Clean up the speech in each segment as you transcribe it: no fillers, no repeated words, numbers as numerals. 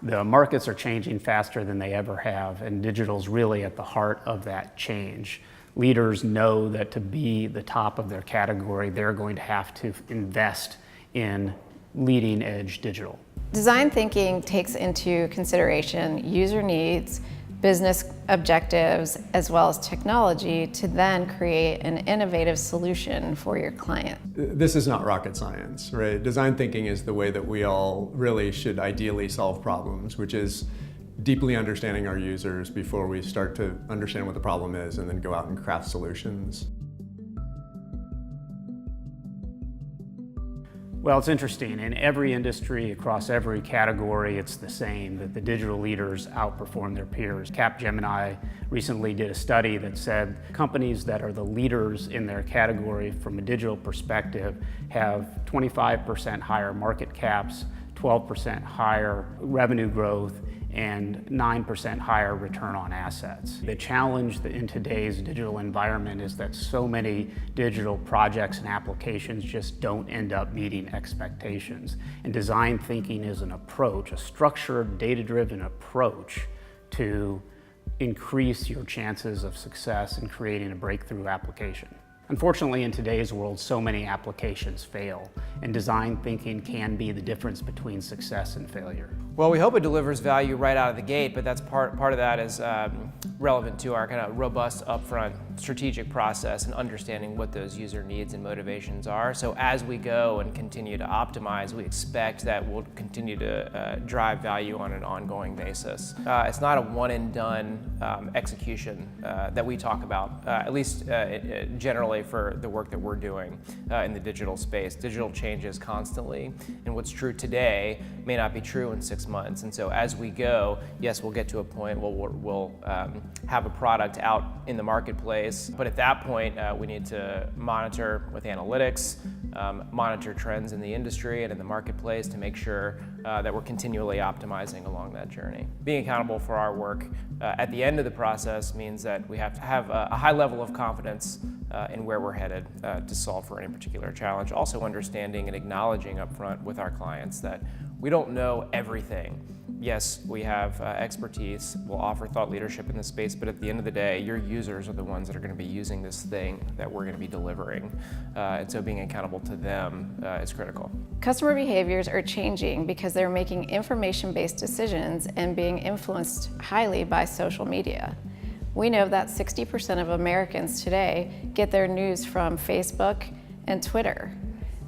The markets are changing faster than they ever have, and digital's really at the heart of that change. Leaders know that to be the top of their category, they're going to have to invest in leading edge digital. Design thinking takes into consideration user needs, business objectives, as well as technology to then create an innovative solution for your client. This is not rocket science, right? Design thinking is the way that we all really should ideally solve problems, which is deeply understanding our users before we start to understand what the problem is and then go out and craft solutions. Well, it's interesting. In every industry, across every category, it's the same, that the digital leaders outperform their peers. Capgemini recently did a study that said companies that are the leaders in their category from a digital perspective have 25% higher market caps, 12% higher revenue growth, and 9% higher return on assets. The challenge in today's digital environment is that so many digital projects and applications just don't end up meeting expectations. And design thinking is an approach, a structured, data-driven approach to increase your chances of success in creating a breakthrough application. Unfortunately, in today's world, so many applications fail, and design thinking can be the difference between success and failure. Well, we hope it delivers value right out of the gate, but that's part of that is relevant to our kind of robust upfront strategic process and understanding what those user needs and motivations are. So as we go and continue to optimize, we expect that we'll continue to drive value on an ongoing basis. It's not a one and done execution that we talk about, at least generally for the work that we're doing in the digital space. Digital changes constantly, and what's true today may not be true in 6 months. And so as we go, yes, we'll get to a point where we'll have a product out in the marketplace, but at that point we need to monitor with analytics, monitor trends in the industry and in the marketplace to make sure that we're continually optimizing along that journey. Being accountable for our work at the end of the process means that we have to have a high level of confidence in where we're headed to solve for any particular challenge. Also understanding and acknowledging upfront with our clients that we don't know everything. Yes, we have expertise, we'll offer thought leadership in this space, but at the end of the day, your users are the ones that are going to be using this thing that we're going to be delivering. And so being accountable to them is critical. Customer behaviors are changing because they're making information-based decisions and being influenced highly by social media. We know that 60% of Americans today get their news from Facebook and Twitter.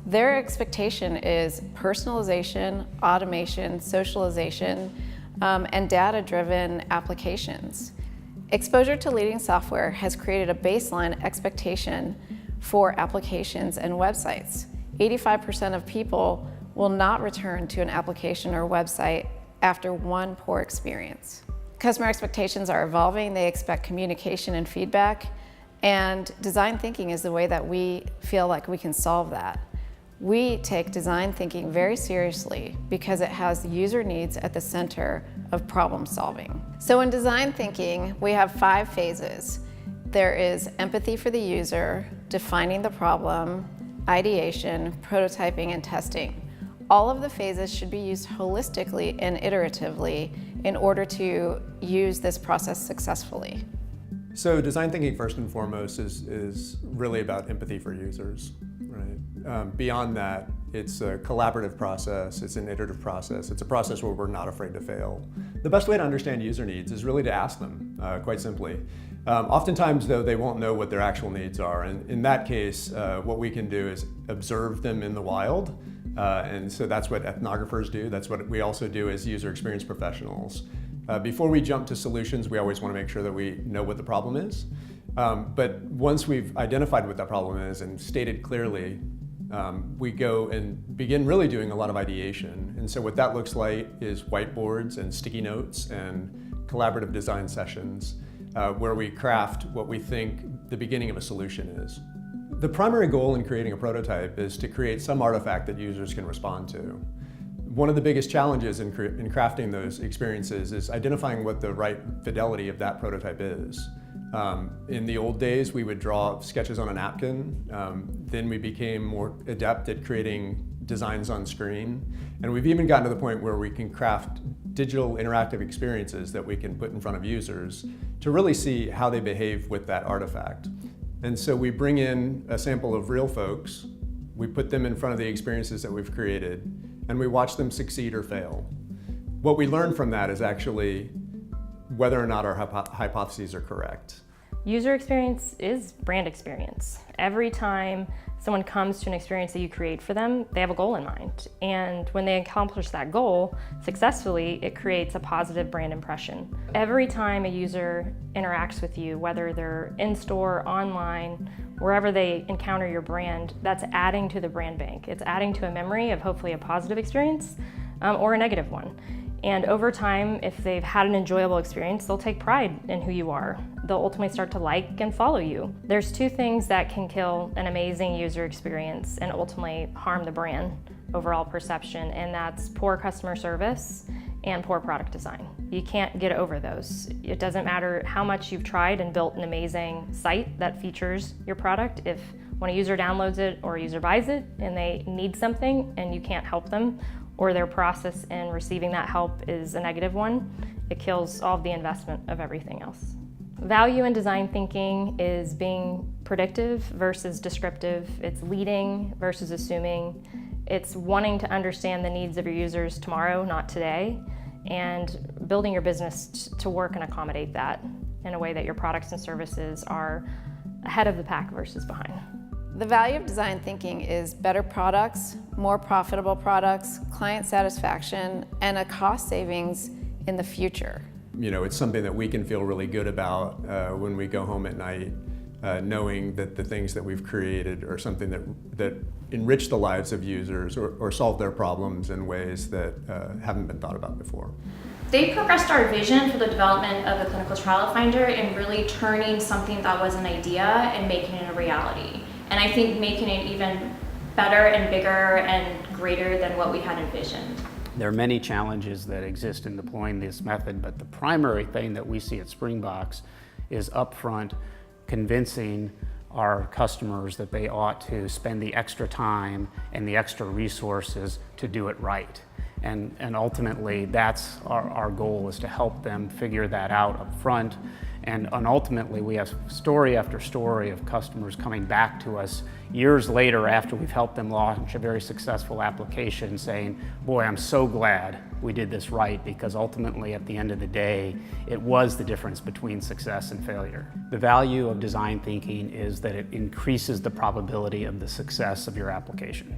Their expectation is personalization, automation, socialization, and data-driven applications. Exposure to leading software has created a baseline expectation for applications and websites. 85% of people will not return to an application or website after one poor experience. Customer expectations are evolving. They expect communication and feedback, and design thinking is the way that we feel like we can solve that. We take design thinking very seriously because it has user needs at the center of problem solving. So in design thinking, we have 5 phases. There is empathy for the user, defining the problem, ideation, prototyping, and testing. All of the phases should be used holistically and iteratively in order to use this process successfully. So design thinking first and foremost is really about empathy for users, right? Beyond that, it's a collaborative process, it's an iterative process, it's a process where we're not afraid to fail. The best way to understand user needs is really to ask them, quite simply. Oftentimes though, they won't know what their actual needs are, and in that case, what we can do is observe them in the wild, and so that's what ethnographers do, that's what we also do as user experience professionals. Before we jump to solutions, we always want to make sure that we know what the problem is. But once we've identified what that problem is and stated clearly, we go and begin really doing a lot of ideation. And so what that looks like is whiteboards and sticky notes and collaborative design sessions where we craft what we think the beginning of a solution is. The primary goal in creating a prototype is to create some artifact that users can respond to. One of the biggest challenges in crafting those experiences is identifying what the right fidelity of that prototype is. In the old days, we would draw sketches on a napkin. Then we became more adept at creating designs on screen. And we've even gotten to the point where we can craft digital interactive experiences that we can put in front of users to really see how they behave with that artifact. And so we bring in a sample of real folks, we put them in front of the experiences that we've created, and we watch them succeed or fail. What we learn from that is actually whether or not our hypotheses are correct. User experience is brand experience. Every time someone comes to an experience that you create for them, they have a goal in mind. And when they accomplish that goal successfully, it creates a positive brand impression. Every time a user interacts with you, whether they're in-store, online, wherever they encounter your brand, that's adding to the brand bank. It's adding to a memory of hopefully a positive experience or a negative one. And over time, if they've had an enjoyable experience, they'll take pride in who you are. They'll ultimately start to like and follow you. There's two things that can kill an amazing user experience and ultimately harm the brand overall perception, and that's poor customer service and poor product design. You can't get over those. It doesn't matter how much you've tried and built an amazing site that features your product. If when a user downloads it or a user buys it and they need something and you can't help them, or their process in receiving that help is a negative one, it kills all of the investment of everything else. Value in design thinking is being predictive versus descriptive. It's leading versus assuming. It's wanting to understand the needs of your users tomorrow, not today, and building your business to work and accommodate that in a way that your products and services are ahead of the pack versus behind. The value of design thinking is better products, more profitable products, client satisfaction, and a cost savings in the future. You know, it's something that we can feel really good about when we go home at night, knowing that the things that we've created are something that enrich the lives of users or solve their problems in ways that haven't been thought about before. They progressed our vision for the development of the Clinical Trial Finder and really turning something that was an idea and making it a reality. And I think making it even better and bigger and greater than what we had envisioned. There are many challenges that exist in deploying this method, but the primary thing that we see at Springbox is upfront convincing our customers that they ought to spend the extra time and the extra resources to do it right. And ultimately, that's our goal, is to help them figure that out up front. And ultimately, we have story after story of customers coming back to us years later after we've helped them launch a very successful application saying, boy, I'm so glad we did this right, because ultimately, at the end of the day, it was the difference between success and failure. The value of design thinking is that it increases the probability of the success of your application.